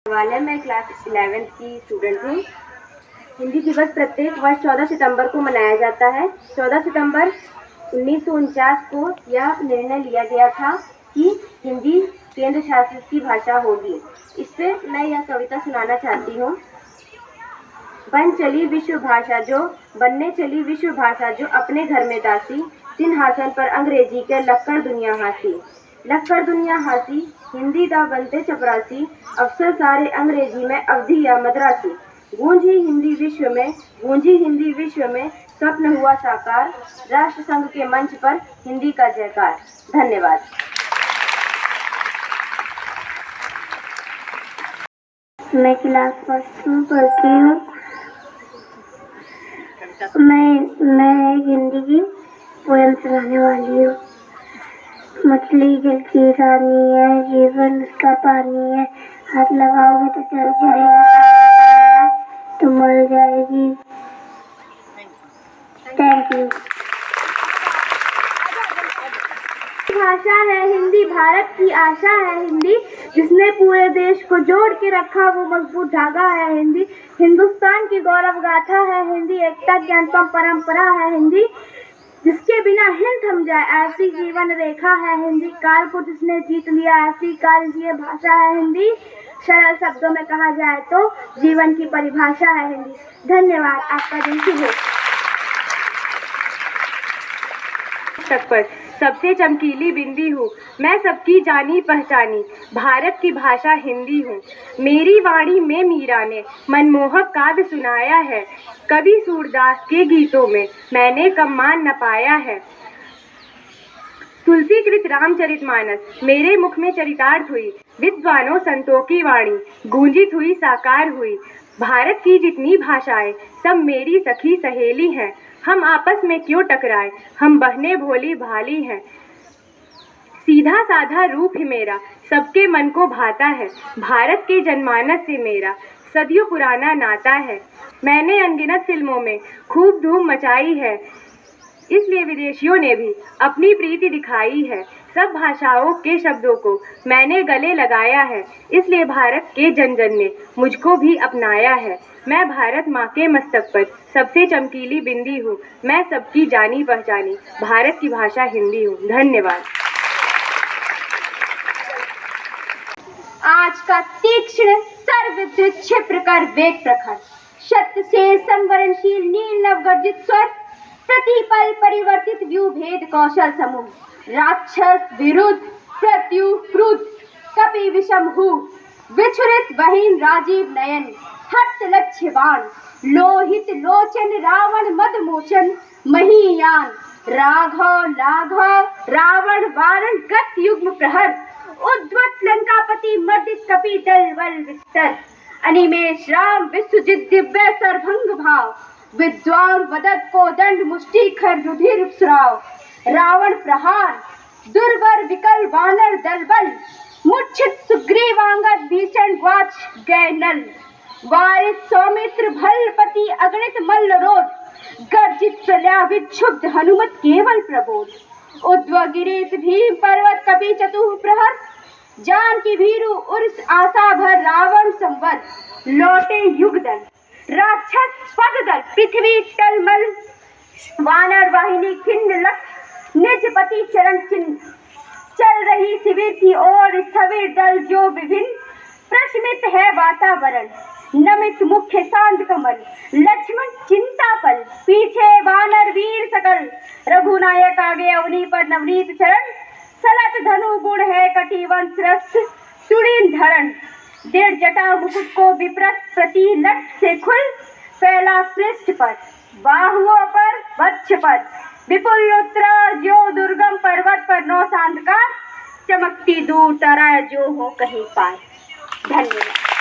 वाले मैं class 11th की स्टूडेंट हूँ। हिंदी दिवस प्रत्येक वर्ष 14 सितंबर को मनाया जाता है। 14 सितंबर 1949 को यह निर्णय लिया गया था कि हिंदी केंद्र शासित की भाषा होगी। इस पे मैं यह कविता सुनाना चाहती हूँ। बनने चली विश्व भाषा जो अपने घर में दासी, सिंहासन पर अंग्रेजी के लक्कड़ दुनिया हासी, हिंदी दा बनते चपरासी, अफसर सारे अंग्रेजी में अवधी या मद्रासी। गूंजी हिंदी विश्व में स्वप्न हुआ साकार, राष्ट्र संघ के मंच पर हिंदी का जयकार। धन्यवाद। मैं क्लास फर्स्ट में पढ़ती हूँ। मैं हिंदी की पोएम सुनाने वाली हूँ। मछली जल की रानी है, जीवन उसका पानी है, हाथ लगाओगे तो चल जाएगी, तो मर जाएगी। Thank you. भाषा है हिंदी, भारत की आशा है हिंदी, जिसने पूरे देश को जोड़ के रखा वो मजबूत धागा है हिंदी। हिंदुस्तान की गौरव गाथा है हिंदी, एकता की अनुपम परंपरा है हिंदी, जिसके बिना हिंद थम जाए ऐसी जीवन रेखा है हिंदी। काल को जिसने जीत लिया ऐसी काल की भाषा है हिंदी, सरल शब्दों में कहा जाए तो जीवन की परिभाषा है हिंदी। धन्यवाद। आपका दिन शुभ हो। तक पर सबसे चमकीली बिंदी हूँ, मैं सबकी जानी पहचानी, भारत की भाषा हिंदी हूँ। मेरी वाणी में मीरा ने मनमोहक काव्य सुनाया है, कवि सूरदास के गीतों में मैंने कम मान न पाया है। तुलसीकृत रामचरितमानस मेरे मुख में चरितार्थ हुई, विद्वानों संतों की वाणी गूंजित हुई साकार हुई। भारत की जितनी भाषाएं सब मेरी सखी सहेली हैं, हम आपस में क्यों टकराए, हम बहने भोली भाली हैं। सीधा साधा रूप ही मेरा सबके मन को भाता है, भारत के जनमानस से मेरा सदियों पुराना नाता है। मैंने अनगिनत फिल्मों में खूब धूम मचाई है, इसलिए विदेशियों ने भी अपनी प्रीति दिखाई है। सब भाषाओं के शब्दों को मैंने गले लगाया है, इसलिए भारत के जन जन ने मुझको भी अपनाया है। मैं भारत माँ के मस्तक पर सबसे चमकीली बिंदी हूँ, मैं सबकी जानी पहचानी, भारत की भाषा हिंदी हूँ। धन्यवाद। आज का तीक्ष्ण सर्वविद्युत क्षिप्र कर वेग प्रखर, सत्य से संवरणशील नील नवगर्जित स्वर, प्रतिपल परिवर्तित व्यू भेद कौशल समूह, राक्षस विरुद्ध प्रत्युह क्रुद्ध कपि विषम हु, विचुरित बहीन राजीव नयन हस्त लक्ष्यवान, लोहित लोचन रावण मद मोचन महीयान, राघव लाघव रावण वारण गत युग्म प्रहर, उद्वत लंकापति मर्दित कपि दल बल विस्तर, अनिमेष राम विश्वजित दिव्य सर्वभंग भाव, विद्वान वदत को दंड मुष्टि खर रुधिर स्राव, रावण प्रहार दुर्वर विकल वानर दल बल, मूर्छित सुग्रीवांगद भीषण ग्वाच गए नल, वारित सौमित्र भलपति अगणित मल्ल रोध, गर्जित प्रलयावित क्षुब्ध हनुमत केवल प्रबोध, उद्वगिरीत भीम पर्वत कपि चतुः प्रहर, जानकी भीरु उर्स आशा भर रावण संवद, लौटे युगदल राक्षस पददल पृथ्वी टलमल, वानर वाहिनी खिन्न लक्ष निजपति चरण चिन्ह, चल रही शिविर की ओर स्थविर दल जो विभिन्न, प्रशमित है वातावरण नमित मुख्य शांत कमल, लक्ष्मण चिंता पल पीछे वानर वीर सकल, रघुनायक आगे अवनी पर नवनीत चरण, सलत धनु गुण है कटिवंश रस सुड़ीन धरण, डेढ़ जटा मुकुट को विप्रत प्रति लट से खुल, फैला पृष्ठ पर बाहुओं पर वक्ष पर, विपुल उत्तरा जो दुर्गम पर्वत पर नौ सांध का, चमकती दूर तराय जो हो कहीं पार। धन्यवाद।